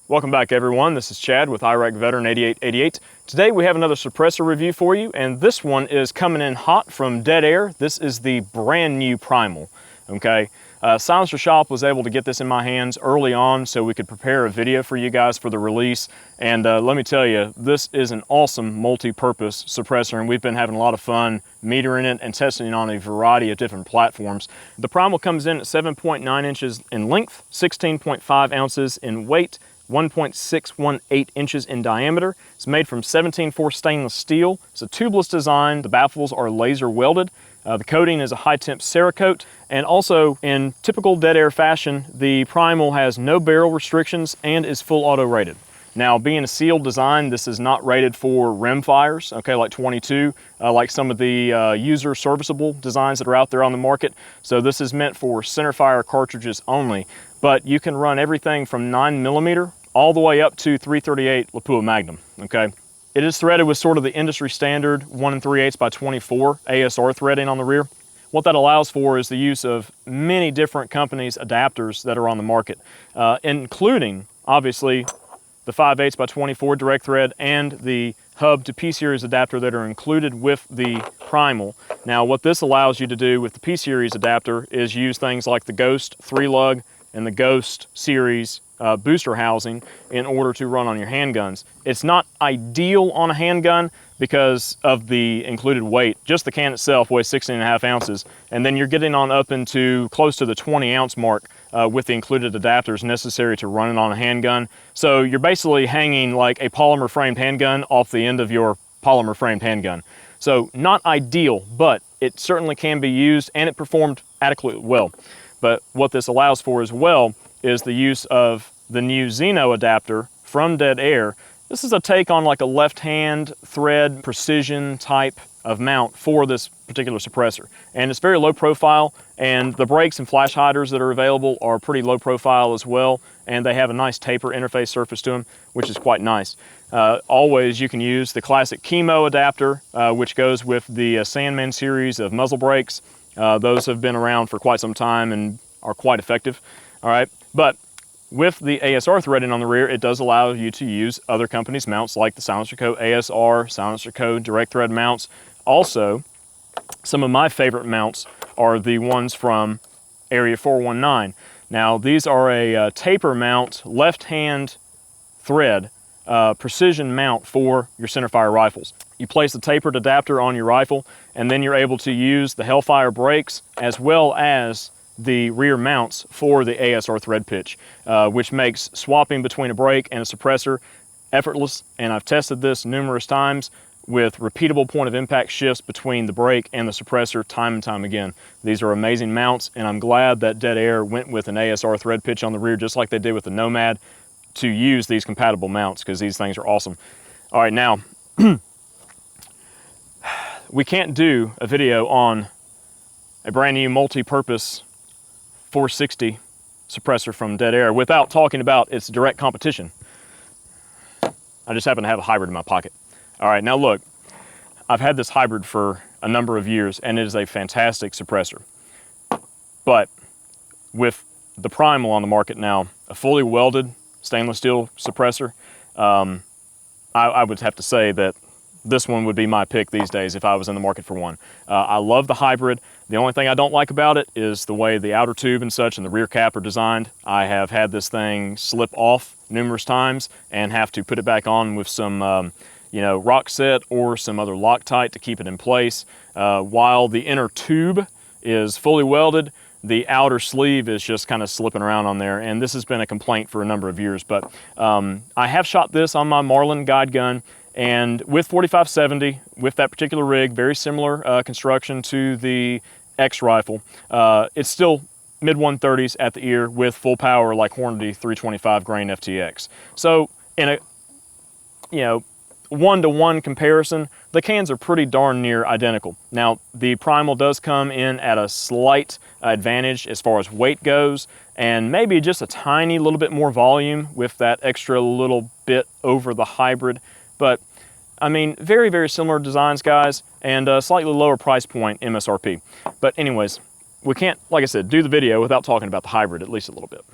Welcome back everyone, this is Chad with Iraq Veteran 8888. Today we have another suppressor review for you, and this one is coming in hot from Dead Air. This is the brand new Primal, okay? Silencer Shop was able to get this in my hands early on so we could prepare a video for you guys for the release. And let me tell you, this is an awesome multi-purpose suppressor, and we've been having a lot of fun metering it and testing it on a variety of different platforms. The Primal comes in at 7.9 inches in length, 16.5 ounces in weight, 1.618 inches in diameter. It's made from 17-4 stainless steel. It's a tubeless design. The baffles are laser welded. The coating is a high-temp Cerakote, and also in typical Dead Air fashion, the Primal has no barrel restrictions and is full auto rated. Now, being a sealed design, this is not rated for rim fires, okay, like 22, like some of the user serviceable designs that are out there on the market. So this is meant for centerfire cartridges only, but you can run everything from 9mm all the way up to 338 Lapua Magnum, okay? It is threaded with sort of the industry standard 1 3/8 by 24 ASR threading on the rear. What that allows for is the use of many different companies' adapters that are on the market, including, obviously, the 5/8 by 24 direct thread and the hub to P-Series adapter that are included with the Primal. Now, what this allows you to do with the P-Series adapter is use things like the Ghost 3-lug and the Ghost Series booster housing in order to run on your handguns. It's not ideal on a handgun because of the included weight. Just the can itself weighs 16.5 ounces, and then you're getting on up into close to the 20-ounce mark with the included adapters necessary to run it on a handgun. So you're basically hanging like a polymer framed handgun off the end of your polymer framed handgun. So not ideal, but it certainly can be used, and it performed adequately well. But what this allows for as well is the use of the new Xeno adapter from Dead Air. This is a take on like a left-hand thread precision type of mount for this particular suppressor. And it's very low profile, and the brakes and flash hiders that are available are pretty low profile as well, and they have a nice taper interface surface to them, which is quite nice. Always you can use the classic Chemo adapter, which goes with the Sandman series of muzzle brakes. Those have been around for quite some time and are quite effective. All right, but with the ASR threading on the rear, it does allow you to use other companies' mounts like the Silencer Co. ASR, Silencer Co. direct thread mounts. Also, some of my favorite mounts are the ones from Area 419. Now, these are a taper mount, left-hand thread, precision mount for your centerfire rifles. You place the tapered adapter on your rifle, and then you're able to use the Hellfire brakes as well as the rear mounts for the ASR thread pitch, which makes swapping between a brake and a suppressor effortless. And I've tested this numerous times with repeatable point of impact shifts between the brake and the suppressor time and time again. These are amazing mounts, and I'm glad that Dead Air went with an ASR thread pitch on the rear just like they did with the Nomad to use these compatible mounts, because these things are awesome. All right, now we can't do a video on a brand new multi-purpose 460 suppressor from Dead Air without talking about its direct competition. I just happen to have a hybrid in my pocket. All right, now look, I've had this hybrid for a number of years, and it is a fantastic suppressor. But with the Primal on the market now, a fully welded stainless steel suppressor, I would have to say that this one would be my pick these days if I was in the market for one. I love the hybrid. The only thing I don't like about it is the way the outer tube and such and the rear cap are designed. I have had this thing slip off numerous times and have to put it back on with some rock set or some other Loctite to keep it in place. While the inner tube is fully welded, the outer sleeve is just kind of slipping around on there, and this has been a complaint for a number of years. But I have shot this on my Marlin guide gun, and with 4570, with that particular rig, very similar construction to the X rifle, it's still mid-130s at the ear with full power like Hornady 325 grain FTX. So in a one-to-one comparison, the cans are pretty darn near identical. Now, the Primal does come in at a slight advantage as far as weight goes, and maybe just a tiny little bit more volume with that extra little bit over the hybrid. But I mean, very, very similar designs, guys, and a slightly lower price point MSRP. But anyways, we can't, like I said, do the video without talking about the hybrid at least a little bit.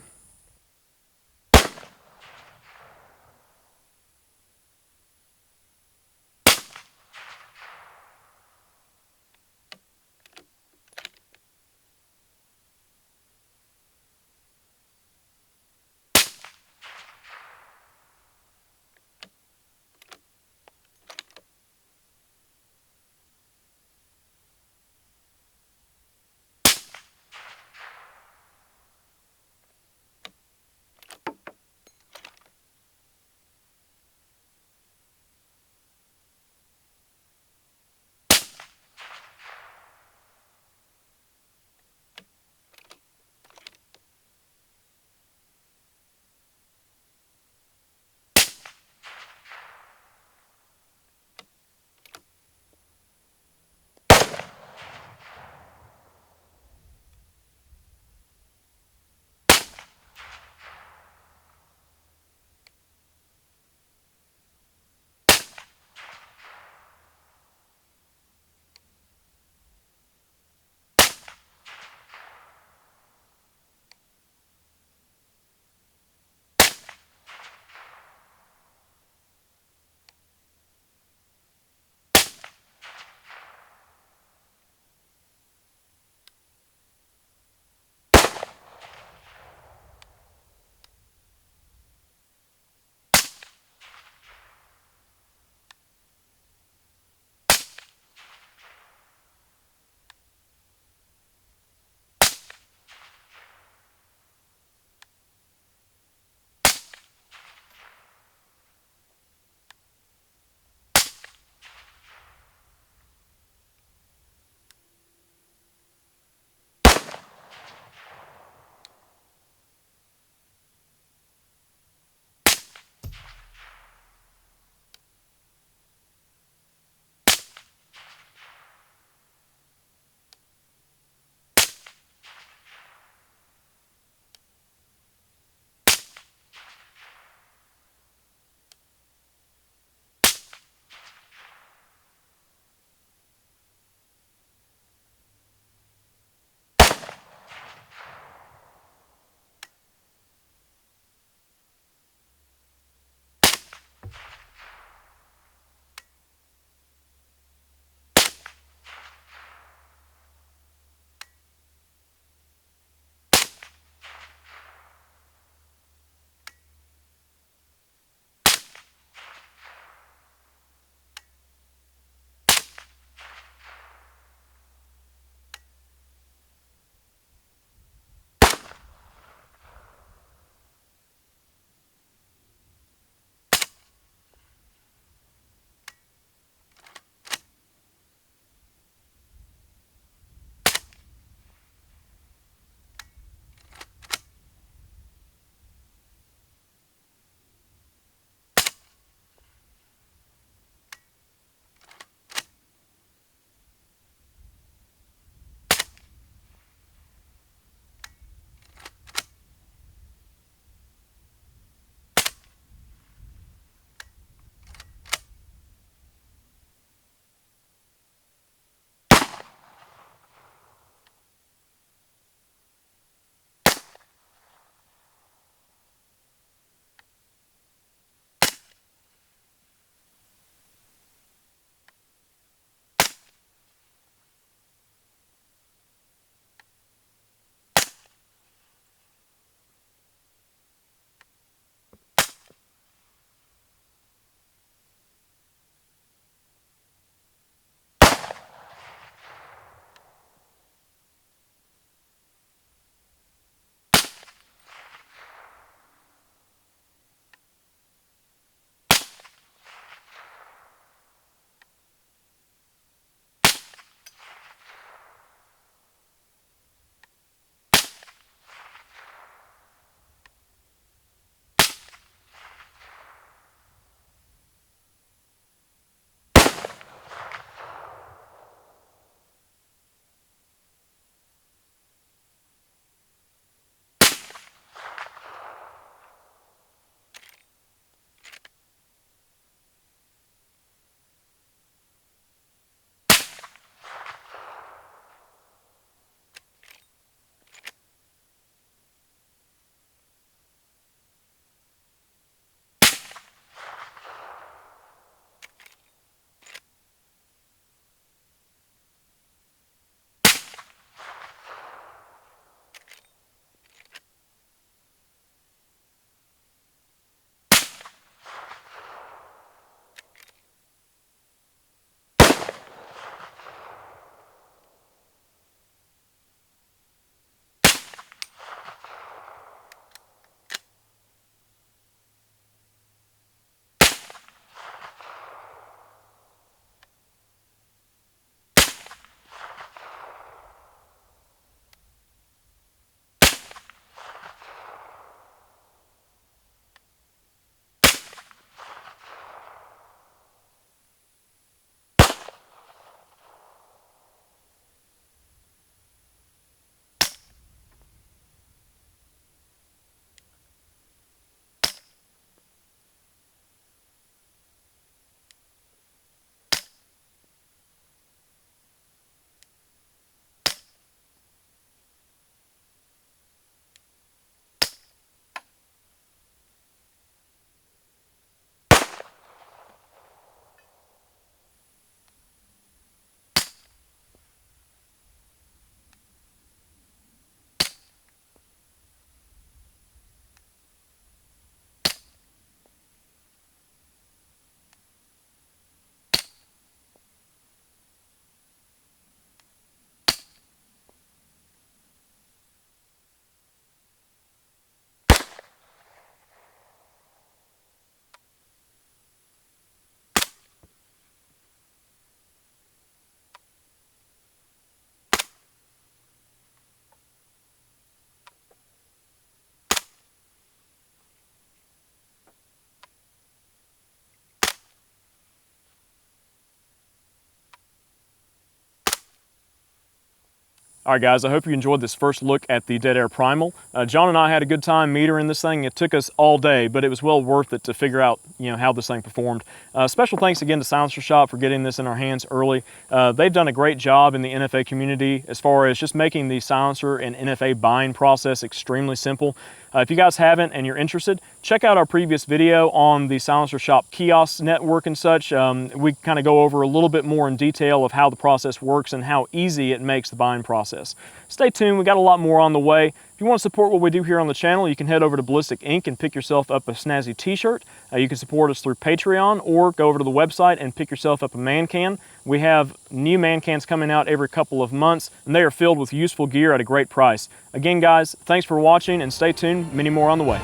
All right, guys, I hope you enjoyed this first look at the Dead Air Primal. John and I had a good time metering this thing. It took us all day, but it was well worth it to figure out, how this thing performed. Special thanks again to Silencer Shop for getting this in our hands early. They've done a great job in the NFA community as far as just making the silencer and NFA buying process extremely simple. If you guys haven't and you're interested, check out our previous video on the Silencer Shop kiosk network and such. We kind of go over a little bit more in detail of how the process works and how easy it makes the buying process. Stay tuned, we got a lot more on the way. If you want to support what we do here on the channel, you can head over to Ballistic Ink and pick yourself up a snazzy t-shirt. You can support us through Patreon or go over to the website and pick yourself up a man can. We have new man cans coming out every couple of months, and they are filled with useful gear at a great price. Again, guys, thanks for watching and stay tuned, many more on the way.